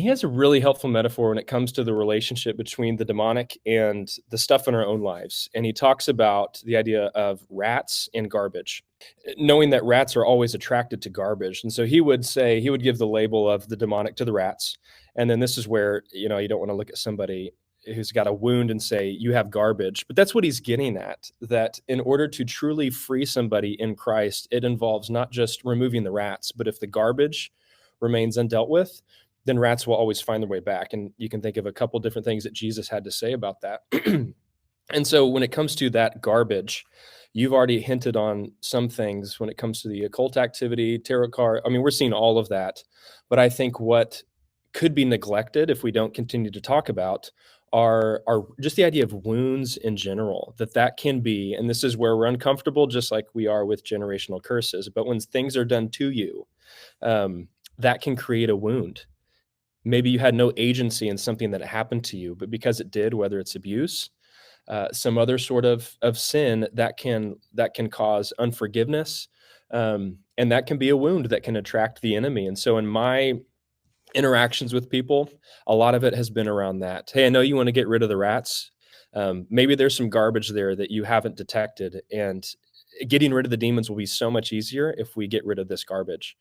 He has a really helpful metaphor when it comes to the relationship between the demonic and the stuff in our own lives. And he talks about the idea of rats and garbage, knowing that rats are always attracted to garbage. And so he would say, he would give the label of the demonic to the rats. And then this is where, you don't want to look at somebody who's got a wound and say, you have garbage. But that's what he's getting at, that in order to truly free somebody in Christ, it involves not just removing the rats, but if the garbage remains undealt with, then rats will always find their way back. And you can think of a couple different things that Jesus had to say about that. And so when it comes to that garbage, you've already hinted on some things when it comes to the occult activity, tarot card. I mean, we're seeing all of that. But I think what could be neglected if we don't continue to talk about are just the idea of wounds in general, that can be, and this is where we're uncomfortable, just like we are with generational curses. But when things are done to you, that can create a wound. Maybe you had no agency in something that happened to you, but because it did, whether it's abuse, some other sort of sin, that can cause unforgiveness, and that can be a wound that can attract the enemy. And so, in my interactions with people, a lot of it has been around that. Hey, I know you want to get rid of the rats. Maybe there's some garbage there that you haven't detected, and getting rid of the demons will be so much easier if we get rid of this garbage.